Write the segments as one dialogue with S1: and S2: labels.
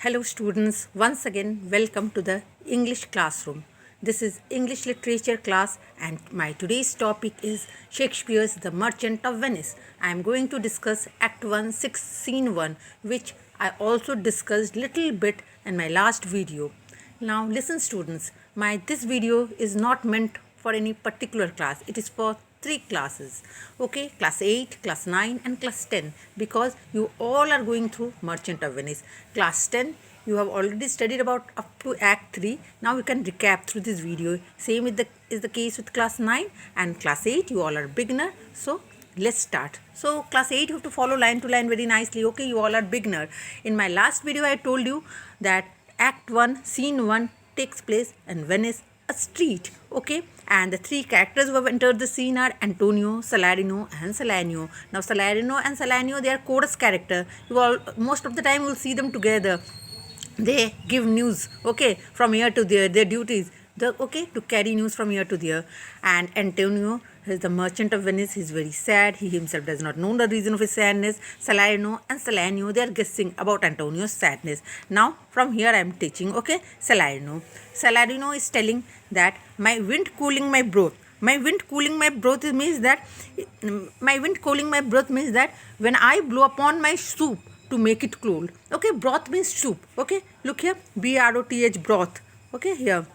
S1: Hello students, once again welcome to the English classroom. This is English literature class and my today's topic is Shakespeare's The Merchant of Venice. I am going to discuss Act 1, Scene 1, which I also discussed little bit in my last video. Now listen students, this video is not meant for any particular class. It is for three classes, okay, class 8, class 9 and class 10, because you all are going through Merchant of Venice. Class 10 you have already studied about up to act 3. Now you can recap through this video. Same is the case with class 9 and class 8. You all are beginner, so let's start. So class 8 you have to follow line to line very nicely. Okay, you all are beginner. In my last video I told you that act 1 scene 1 takes place in Venice, a street, okay, and the three characters who have entered the scene are Antonio, Salarino and Salanio. Now Salarino and Salanio, they are chorus character. You all most of the time you will see them together. They give news, okay, from here to there, their duties, to carry news from here to there. And Antonio is the merchant of Venice. He's very sad. He himself does not know the reason of his sadness. Salarino and Salanio, they are guessing about Antonio's sadness. Now from here I am teaching, okay, Salarino is telling that my wind cooling my broth. My wind cooling my broth means that when I blow upon my soup to make it cool. Okay, broth means soup. Okay, look here, broth, broth. Okay, here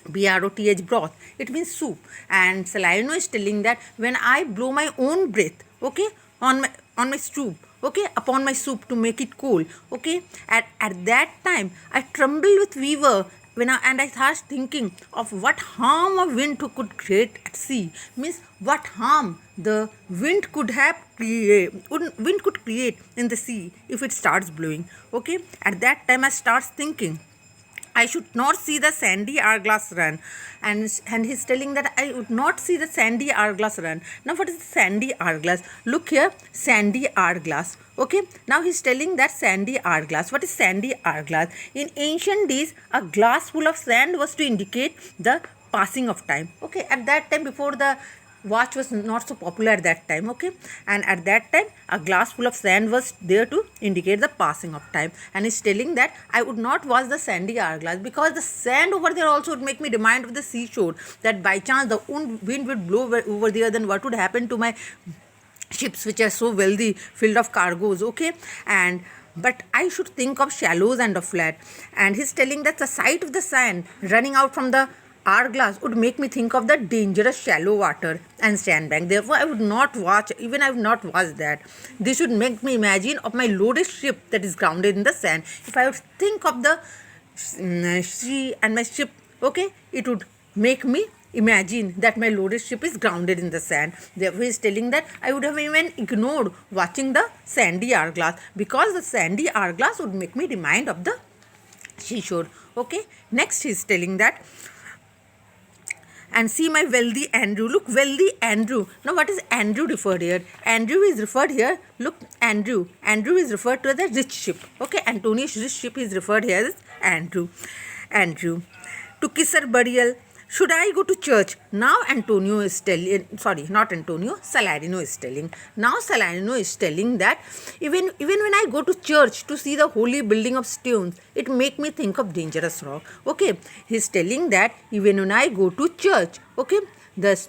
S1: broth, broth, it means soup. And Salarino is telling that when I blow my own breath, okay, on my soup, okay, upon my soup to make it cool, okay, at that time I tremble with fever and I start thinking of what harm a wind could create at sea. Means what harm the wind could create in the sea if it starts blowing. Okay, at that time I start thinking I should not see the sandy hourglass run. And he's telling that I would not see the sandy hourglass run. Now what is the sandy hourglass? Look here, sandy hourglass. Okay, now he's telling that sandy hourglass. What is sandy hourglass? In ancient days, a glass full of sand was to indicate the passing of time. Okay, at that time, before the watch was not so popular at that time, okay, and at that time a glass full of sand was there to indicate the passing of time. And he's telling that I would not watch the sandy hourglass because the sand over there also would make me remind of the seashore, that by chance the wind would blow over there, then what would happen to my ships which are so wealthy, filled of cargoes, okay, but I should think of shallows and of flat. And he's telling that the sight of the sand running out from the hourglass would make me think of the dangerous shallow water and sandbank. Therefore, I would not watch, even I would not watch that. This should make me imagine of my loaded ship that is grounded in the sand. If I would think of the sea and my ship, okay, it would make me imagine that my loaded ship is grounded in the sand. Therefore, he is telling that I would have even ignored watching the sandy hourglass because the sandy hourglass would make me remind of the seashore. Okay, next he is telling that and see my wealthy Andrew. Look, wealthy Andrew. Now, what is Andrew referred here? Andrew is referred here. Look, Andrew. Andrew is referred to as a rich ship. Okay, Antonius' rich ship is referred here as Andrew. Andrew. To kiss her burial. Should I go to church? Now Antonio is telling, not Antonio, Salarino is telling. Now Salarino is telling that even when I go to church to see the holy building of stones, it make me think of dangerous rock. Okay, he's telling that even when I go to church, okay, the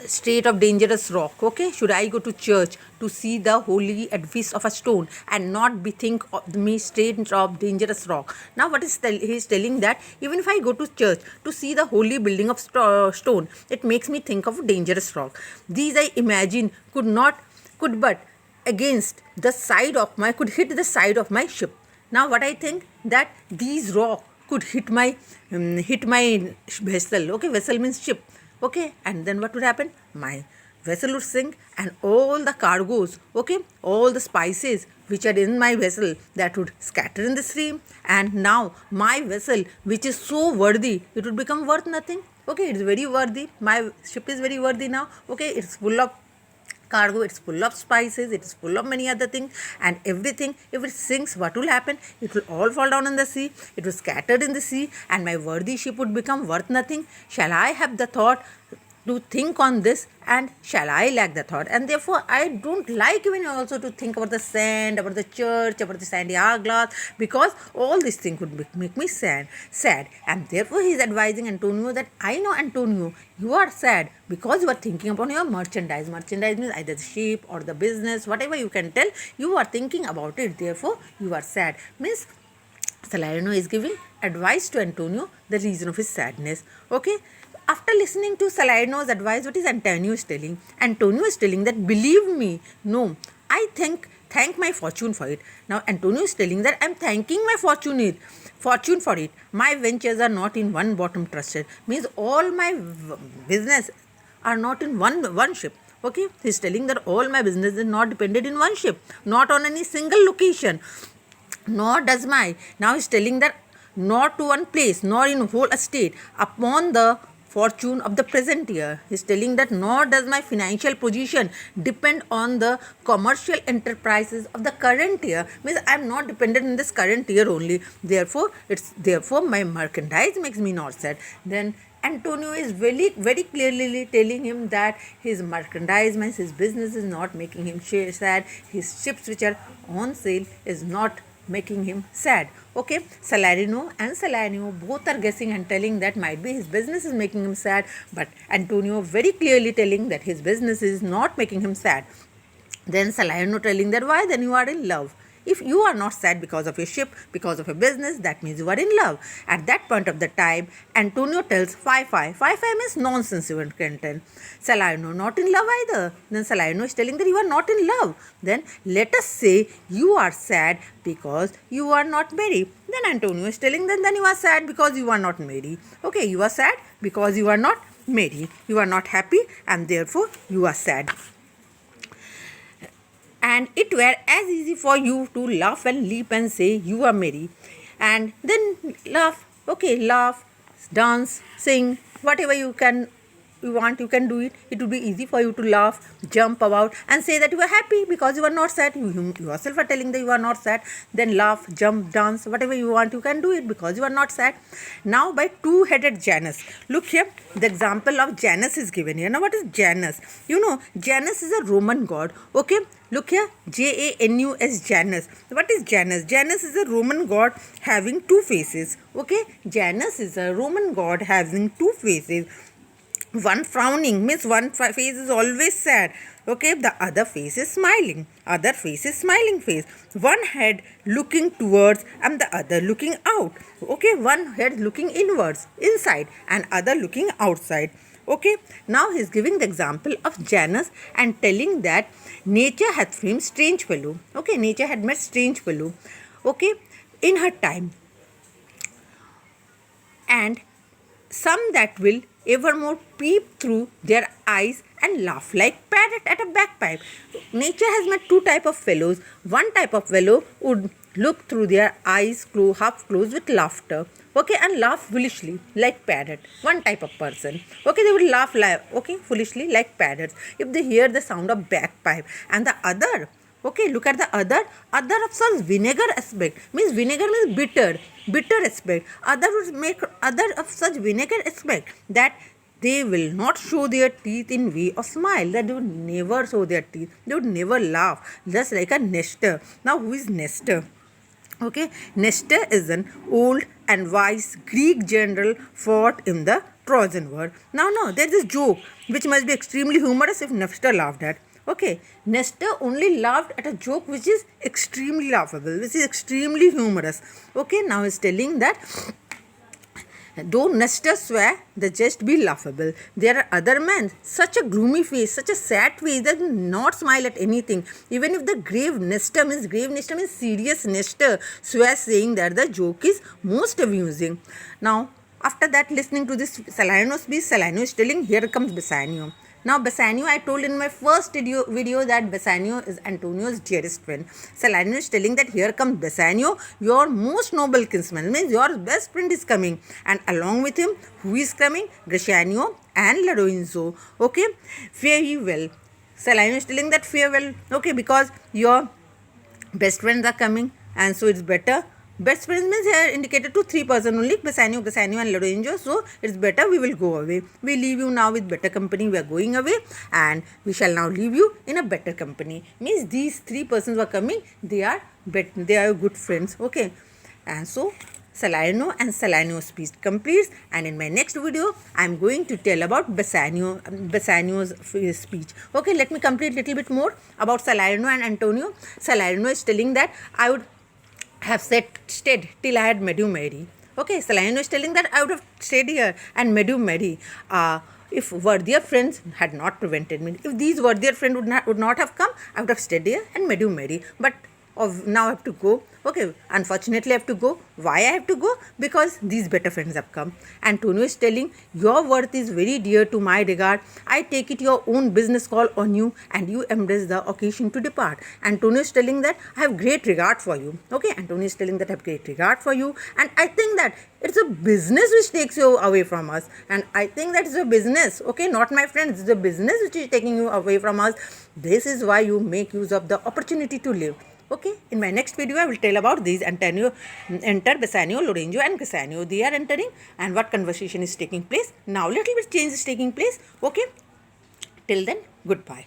S1: state of dangerous rock, okay, should I go to church to see the holy edifice of a stone and not be think of me state of dangerous rock. Now what is he's telling that even if I go to church to see the holy building of stone, it makes me think of dangerous rock. These I imagine could but against the side of my could hit the side of my ship. Now what I think that these rock could hit my vessel. Okay, vessel means ship. Okay, and then what would happen? My vessel would sink and all the cargoes, okay, all the spices which are in my vessel, that would scatter in the stream. And now my vessel, which is so worthy, it would become worth nothing. Okay, it's very worthy. My ship is very worthy now. Okay, it's full of cargo, it's full of spices, it is full of many other things, and everything, if it sinks, what will happen? It will all fall down in the sea, it will scattered in the sea, and my worthy ship would become worth nothing. Shall I have the thought to think on this, and shall I lack the thought? And therefore, I don't like even also to think about the sand, about the church, about the sandy hourglass, because all these things would make me sad. And therefore, he is advising Antonio that I know, Antonio, you are sad because you are thinking upon your merchandise. Merchandise means either the ship or the business, whatever you can tell, you are thinking about it. Therefore, you are sad. Means Salarino is giving advice to Antonio, the reason of his sadness. Okay. After listening to Salarino's advice, what is Antonio is telling? Antonio is telling that, believe me, no, I thank my fortune for it. Now Antonio is telling that I'm thanking my fortune for it. My ventures are not in one bottom trusted. Means all my business are not in one ship. Okay, he's telling that all my business is not dependent in one ship, not on any single location, nor does my, now he's telling that, not to one place, nor in whole estate, upon the fortune of the present year. He's telling that, nor does my financial position depend on the commercial enterprises of the current year. Means I'm not dependent in this current year only. Therefore my merchandise makes me not sad. Then Antonio is very clearly telling him that his merchandise means his business is not making him sad. His ships which are on sale is not making him sad. Okay, Salarino and Salarino both are guessing and telling that might be his business is making him sad, but Antonio very clearly telling that his business is not making him sad. Then Salarino telling that, why then you are in love? If you are not sad because of your ship, because of your business, that means you are in love. At that point of the time, Antonio tells Fi-Fi. Fi-Fi means nonsense, you can tell. Salarino not in love either. Then Salarino is telling that you are not in love. Then let us say you are sad because you are not married. Then Antonio is telling that then you are sad because you are not married. Okay, you are sad because you are not married. You are not happy and therefore you are sad. And it were as easy for you to laugh and leap and say you are merry, and then laugh, dance, sing, whatever you want, you can do it. It will be easy for you to laugh, jump about and say that you are happy because you are not sad. You yourself are telling that you are not sad. Then laugh, jump, dance, whatever you want, you can do it because you are not sad. Now by two-headed Janus. Look here, the example of Janus is given here. Now what is Janus? You know, Janus is a Roman god. Okay, look here, Janus, Janus. What is Janus? Janus is a Roman god having two faces. Okay, Janus is a Roman god having two faces. One frowning means one face is always sad. Okay, the other face is smiling. Other face is smiling face. One head looking towards and the other looking out. Okay, one head looking inwards, inside, and other looking outside. Okay, now he is giving the example of Janus and telling that nature hath framed strange fellow. Okay, nature had met strange fellow. Okay, in her time. And some that will evermore peep through their eyes and laugh like parrot at a bagpipe. Nature has met two type of fellows. One type of fellow would look through their eyes half closed with laughter. Okay, and laugh foolishly like parrot. One type of person. Okay, they would laugh foolishly like parrots if they hear the sound of bagpipe. And the other, okay, look at the other of such vinegar aspect. Means vinegar means bitter aspect. Other would make other of such vinegar aspect that they will not show their teeth in way of smile. That they would never show their teeth. They would never laugh. Just like a Nestor. Now who is Nestor? Okay, Nestor is an old and wise Greek general fought in the Trojan War. Now there is a joke which must be extremely humorous if Nestor laughed at. Okay, Nestor only laughed at a joke which is extremely laughable, which is extremely humorous. Okay, now he's telling that though Nestor swear, the jest be laughable. There are other men, such a gloomy face, such a sad face that do not smile at anything. Even if the grave Nestor means serious Nestor swears, saying that the joke is most amusing. Now, after that, listening to this Salarino's speech, Salarino is telling, here comes Bassanio. Now Bassanio, I told in my first video that Bassanio is Antonio's dearest friend. Salarino is telling that here comes Bassanio, your most noble kinsman. Means your best friend is coming. And along with him, who is coming? Gratiano and Lorenzo. Okay, fare ye well. Salarino is telling that farewell. Okay, because your best friends are coming and so it's better Best friends means they are indicated to three person only, Bassanio, Bassanio and Lorenzo. So it's better we will go away. We leave you now with better company. We are going away, and we shall now leave you in a better company. Means these three persons were coming. They are good friends. Okay, and so Salerno and Salerno speech completes, and in my next video I am going to tell about Bassanio's speech. Okay, let me complete little bit more about Salerno and Antonio. Salerno is telling that I would have stayed till I had made you Mary. Okay, Salerno is telling that I would have stayed here and made you Mary. If worthier friends had not prevented me, if these worthier friends would not have come, I would have stayed here and made you Mary. But now I have to go. Okay, unfortunately I have to go. Why I have to go? Because these better friends have come. Antonio is telling, your worth is very dear to my regard. I take it your own business call on you, and you embrace the occasion to depart. Antonio is telling that I have great regard for you. Okay, Antonio is telling that I have great regard for you, and I think that it's a business which takes you away from us, and I think that is a business. Okay, not my friends, it's a business which is taking you away from us. This is why you make use of the opportunity to live. Okay, in my next video I will tell about these. Antonio enter Bassanio, Lorenzo and Bassanio. They are entering, and what conversation is taking place. Now little bit change is taking place. Okay, till then, goodbye.